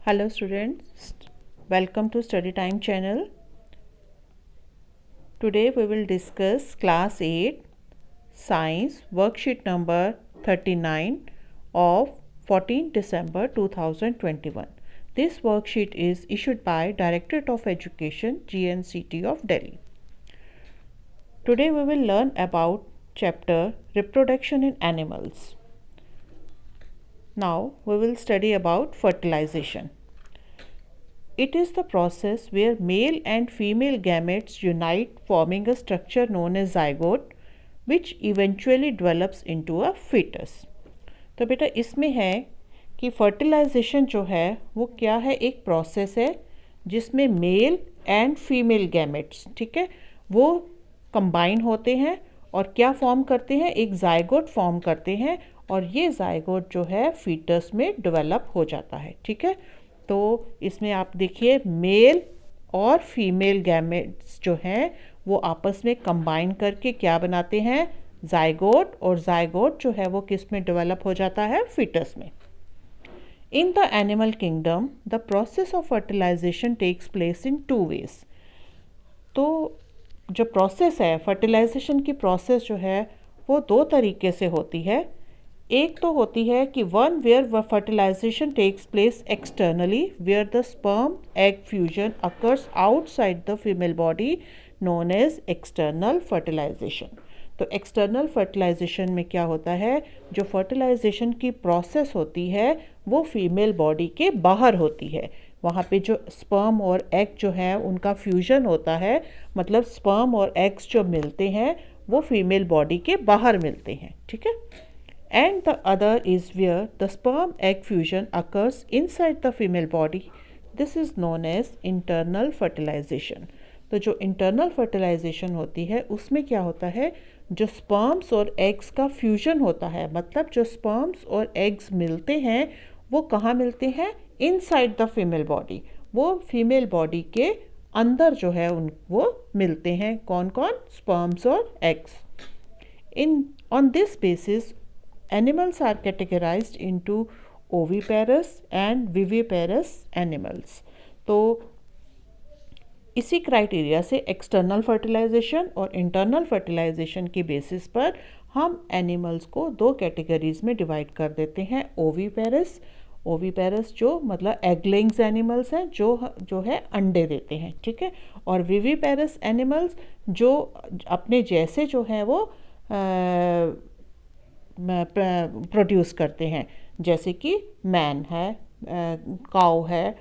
Hello students, welcome to Study Time channel. Today we will discuss class 8 science worksheet number 39 of 14 December 2021. This worksheet is issued by Directorate of Education GNCT of Delhi. Today we will learn about chapter reproduction in animals. Now we will study about fertilization. It is the process where male and female gametes unite, forming a structure known as zygote, which eventually develops into a fetus. तो बेटा इसमें है कि fertilisation जो है वो क्या है, एक प्रोसेस है जिसमें मेल एंड फीमेल गैमेट्स, ठीक है, वो कंबाइन होते हैं और क्या फॉर्म करते हैं, एक जाइगोट फॉर्म करते हैं और ये जाइगोट जो है फीटस में डेवलप हो जाता है, ठीक है। तो इसमें आप देखिए मेल और फीमेल गैमेट्स जो हैं वो आपस में कंबाइन करके क्या बनाते हैं, जाइगोट, और जाइगोट जो है वो किस में डेवलप हो जाता है, फीटस में। In the animal kingdom the process of fertilisation takes place in 2 ways. तो जो प्रोसेस है फर्टिलाइजेशन की प्रोसेस जो है वो 2 तरीके से होती है। एक तो होती है कि one where fertilisation takes place externally, where the sperm egg fusion occurs outside the female body, known as external fertilisation. तो एक्सटर्नल फर्टिलाइजेशन में क्या होता है, जो फर्टिलाइजेशन की प्रोसेस होती है वो फीमेल बॉडी के बाहर होती है। वहाँ पे जो स्पर्म और एग जो है उनका फ्यूजन होता है, मतलब स्पर्म और एग्स जो मिलते हैं वो फीमेल बॉडी के बाहर मिलते हैं, ठीक है। And the other is where the sperm egg fusion occurs inside the female body. This is known as internal fertilization. तो जो internal fertilization होती है उसमें क्या होता है, जो sperms और eggs का fusion होता है, मतलब जो sperms और eggs मिलते हैं वो कहाँ मिलते हैं, inside the female body, वो female body के अंदर जो है वो मिलते हैं। कौन कौन, sperms और eggs। On this basis animals are categorized into oviparous and viviparous animals. तो इसी क्राइटेरिया से एक्सटर्नल फर्टिलाइजेशन और इंटरनल फर्टिलाइजेशन के बेसिस पर हम एनिमल्स को 2 कैटेगरीज में डिवाइड कर देते हैं। ओवीपेरस, ओवीपेरस जो मतलब एग लेइंग्स एनिमल्स हैं जो है अंडे देते हैं, ठीक है, और विविपेरस एनिमल्स जो अपने जैसे जो हैं वो प्रोड्यूस करते हैं, जैसे कि मैन है, काऊ है,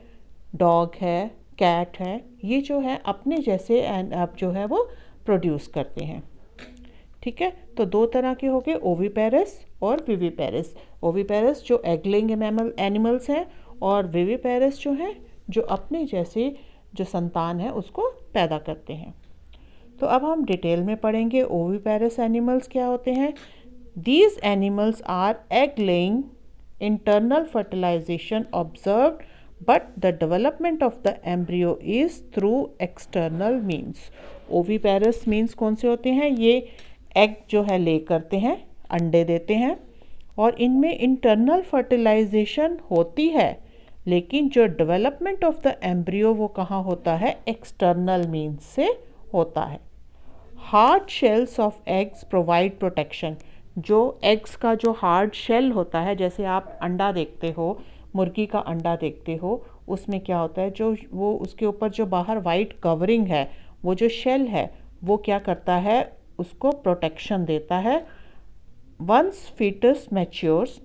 डॉग है, कैट है, ये जो है अपने जैसे अब जो है वो प्रोड्यूस करते हैं, ठीक है। तो 2 तरह के हो गए, ओवीपेरस और विविपेरस। ओवीपेरस जो एग लेइंग एनिमल्स हैं और विविपेरस जो हैं जो अपने जैसे जो संतान है उसको पैदा करते हैं। तो अब हम डिटेल में पढ़ेंगे ओवीपेरस एनिमल्स क्या होते हैं। These animals are egg-laying, internal fertilization observed, but the development of the embryo is through external means. Oviparous means कौन से होते हैं, ये एग जो है ले करते हैं, अंडे देते हैं और इनमें इंटरनल फर्टिलाइजेशन होती है, लेकिन जो डेवलपमेंट ऑफ द एम्ब्रियो वो कहाँ होता है, एक्सटर्नल मीन्स से होता है। Hard shells of eggs provide protection. जो एग्स का जो हार्ड शेल होता है, जैसे आप अंडा देखते हो, मुर्गी का अंडा देखते हो, उसमें क्या होता है, जो वो उसके ऊपर जो बाहर वाइट कवरिंग है, वो जो शेल है वो क्या करता है, उसको प्रोटेक्शन देता है। Once foetus matures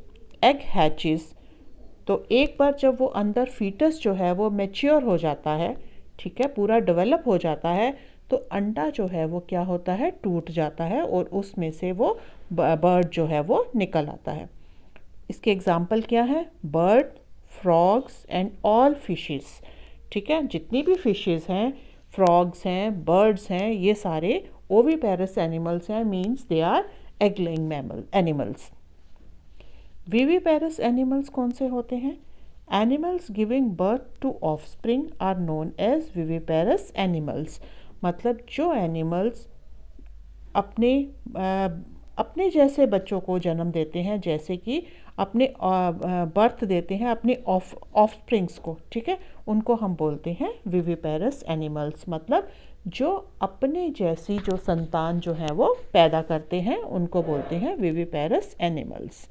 egg hatches, तो एक बार जब वो अंदर फीटस जो है वो मैच्योर हो जाता है, ठीक है, पूरा डेवलप हो जाता है, तो अंडा जो है वो क्या होता है, टूट जाता है और उसमें से वो बर्ड जो है वो निकल आता है। इसके एग्जाम्पल क्या है, bird, frogs and all fishes, ठीक है, जितनी भी फिशेस हैं, फ्रॉग्स हैं, बर्ड्स हैं, ये सारे ओवीपेरस एनिमल्स हैं, means they are egg laying animals. Viviparous animals कौन से होते हैं, animals giving birth to offspring are known as viviparous animals. मतलब जो एनिमल्स अपने जैसे बच्चों को जन्म देते हैं, जैसे कि अपने बर्थ देते हैं अपने ऑफस्प्रिंग्स को, ठीक है, उनको हम बोलते हैं विविपेरस एनिमल्स। मतलब जो अपने जैसी जो संतान जो है वो पैदा करते हैं उनको बोलते हैं viviparous animals.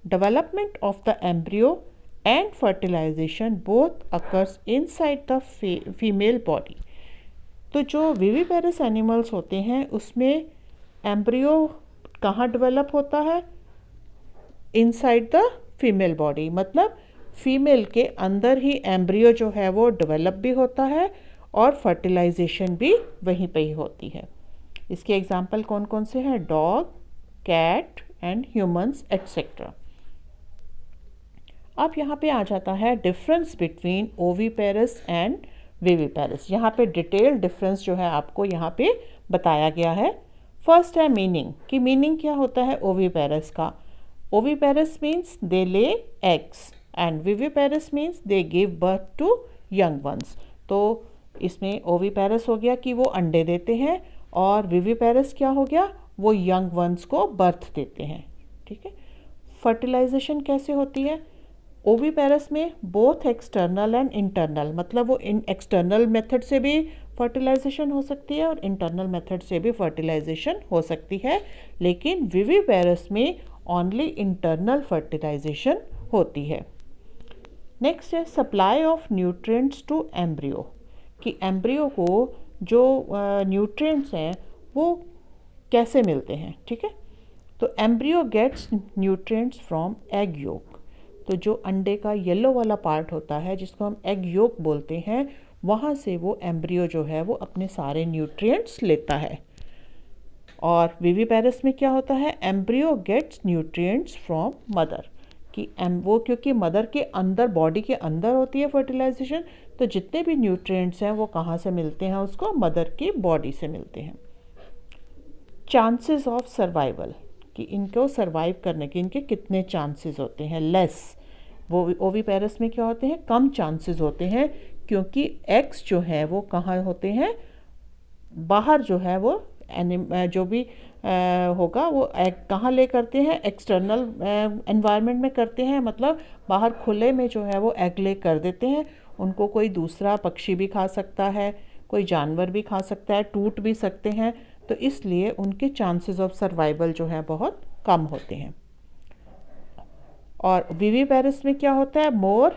Development of the embryo and fertilisation both occurs inside the female body. तो जो विविपेरस एनिमल्स होते हैं उसमें एम्ब्रियो कहाँ डेवलप होता है? इनसाइड द फीमेल बॉडी, मतलब फीमेल के अंदर ही एम्ब्रियो जो है वो डेवलप भी होता है और फर्टिलाइजेशन भी वहीं पे ही होती है। इसके एग्जाम्पल कौन कौन से हैं? Dog, cat and humans etcetera. अब यहाँ पे आ जाता है difference between oviparous and viviparous. यहाँ पे डिटेल डिफरेंस जो है आपको यहाँ पे बताया गया है। फर्स्ट है मीनिंग, कि मीनिंग क्या होता है ओविपेरस का। Oviparous means they lay eggs and viviparous means they give birth to young ones. तो इसमें ओविपेरस हो गया कि वो अंडे देते हैं और विविपेरस क्या हो गया? वो यंग वंस को बर्थ देते हैं, ठीक है। फर्टिलाइजेशन कैसे होती है? ओविपेरस में बोथ एक्सटर्नल एंड इंटरनल, मतलब वो इन एक्सटर्नल मेथड से भी फर्टिलाइजेशन हो सकती है और इंटरनल मेथड से भी फर्टिलाइजेशन हो सकती है, लेकिन विविपेरस में ओनली इंटरनल फर्टिलाइजेशन होती है। नेक्स्ट है supply of nutrients to embryo, कि एम्ब्रियो को जो न्यूट्रिएंट्स हैं वो कैसे मिलते हैं, ठीक है। तो embryo gets nutrients from egg yolk. तो जो अंडे का येलो वाला पार्ट होता है जिसको हम एग योक बोलते हैं, वहाँ से वो एम्ब्रियो जो है वो अपने सारे न्यूट्रिएंट्स लेता है। और विविपेरस में क्या होता है? Embryo gets nutrients from mother, कि वो क्योंकि मदर के अंदर, बॉडी के अंदर होती है फर्टिलाइजेशन, तो जितने भी न्यूट्रिएंट्स हैं वो कहाँ से मिलते हैं? उसको मदर की बॉडी से मिलते हैं। चांसेस ऑफ सर्वाइवल, कि इनको सर्वाइव करने के इनके कितने चांसेस होते हैं? लेस। वो ओविपेरस में क्या होते हैं? कम चांसेस होते हैं, क्योंकि एग्स जो है वो कहाँ होते हैं? बाहर जो है वो जो भी होगा वो एग कहाँ ले करते हैं? एक्सटर्नल एनवायरनमेंट में करते हैं, मतलब बाहर खुले में जो है वो एग ले कर देते हैं। उनको कोई दूसरा पक्षी भी खा सकता है, कोई जानवर भी खा सकता है, टूट भी सकते हैं, तो इसलिए उनके चांसेस ऑफ सर्वाइवल जो है बहुत कम होते हैं। और विविपेरस में क्या होता है? More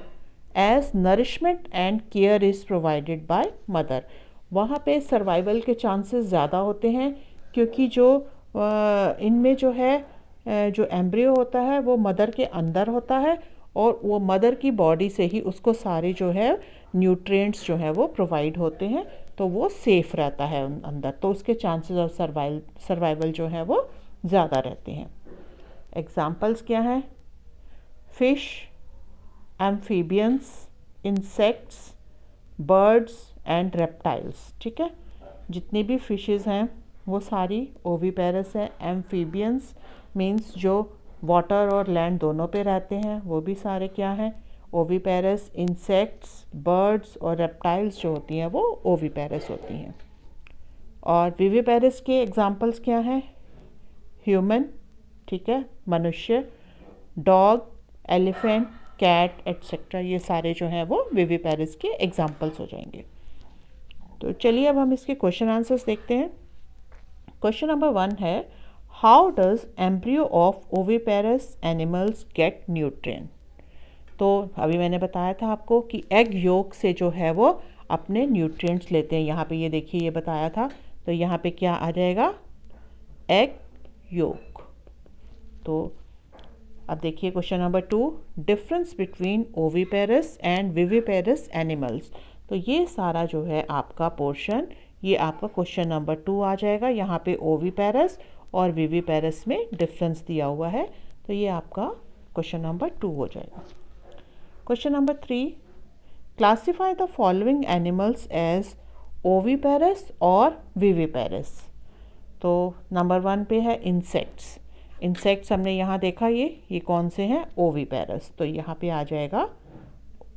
as nourishment and care is provided by mother. वहाँ पे सर्वाइवल के चांसेस ज़्यादा होते हैं, क्योंकि जो इनमें जो है जो एम्ब्रियो होता है वो मदर के अंदर होता है और वो मदर की बॉडी से ही उसको सारे जो है न्यूट्रिएंट्स जो है वो प्रोवाइड होते हैं, तो वो सेफ़ रहता है अंदर, तो उसके चांसेस ऑफ सर्वाइवल जो है वो ज़्यादा रहते हैं। एग्जाम्पल्स क्या हैं? Fish, amphibians, insects, birds and reptiles, ठीक है। जितनी भी फिशेस हैं वो सारी ओविपेरस हैं। एम्फीबियंस मीन्स जो वाटर और लैंड दोनों पे रहते हैं, वो भी सारे क्या हैं? ओविपेरस। इंसेक्ट्स, बर्ड्स और रेप्टाइल्स जो होती हैं वो ओविपेरस होती हैं। और विविपेरस के एग्जाम्पल्स क्या हैं? ह्यूमन, ठीक है, मनुष्य, डॉग, एलिफेंट, कैट एट्सेट्रा, ये सारे जो हैं वो विविपेरस के एग्जाम्पल्स हो जाएंगे। तो चलिए अब हम इसके क्वेश्चन आंसर्स देखते हैं। क्वेश्चन नंबर 1 है, how does embryo of oviparous animals gate nutrient. तो अभी मैंने बताया था आपको कि एग योक से जो है वो अपने न्यूट्रिएंट्स लेते हैं। यहाँ पे ये देखिए, ये बताया था, तो यहाँ पे क्या आ जाएगा? Egg yolk. तो अब देखिए question number 2, difference between oviparous and viviparous animals. तो ये सारा जो है आपका पोर्शन, ये आपका क्वेश्चन नंबर 2 आ जाएगा। यहाँ पे ओविपेरस और विविपेरस में डिफरेंस दिया हुआ है, तो ये आपका क्वेश्चन नंबर 2 हो जाएगा। Question number 3, classify the following animals as oviparous और विविपेरस। तो नंबर 1 पे है इंसेक्ट्स। इंसेक्ट्स हमने यहाँ देखा, ये कौन से हैं? ओविपेरस, तो यहाँ पे आ जाएगा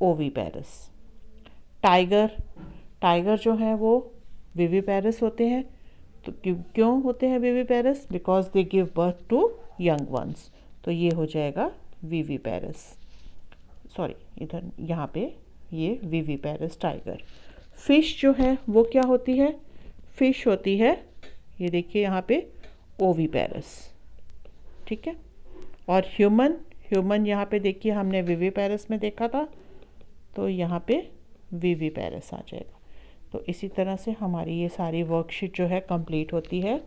ओविपेरस। टाइगर, टाइगर जो है वो विविपेरस होते हैं। तो क्यों होते हैं viviparous? Because they give birth to young ones, तो ये हो जाएगा विविपेरस, सॉरी इधर यहाँ पे ये विविपेरस टाइगर। फिश जो है वो क्या होती है, फिश होती है, ये देखिए यहाँ पे ओविपेरस, ठीक है। और ह्यूमन यहाँ पे देखिए हमने विविपेरस में देखा था, तो यहाँ पे विविपेरस आ जाएगा। तो इसी तरह से हमारी ये सारी वर्कशीट जो है कंप्लीट होती है।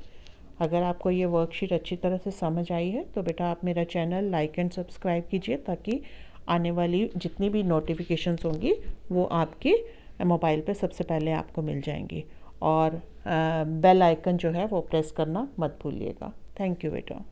अगर आपको ये वर्कशीट अच्छी तरह से समझ आई है तो बेटा आप मेरा चैनल लाइक एंड सब्सक्राइब कीजिए, ताकि आने वाली जितनी भी नोटिफिकेशंस होंगी वो आपके मोबाइल पे सबसे पहले आपको मिल जाएंगी। और बेल आइकन जो है वो प्रेस करना मत भूलिएगा। थैंक यू बेटा।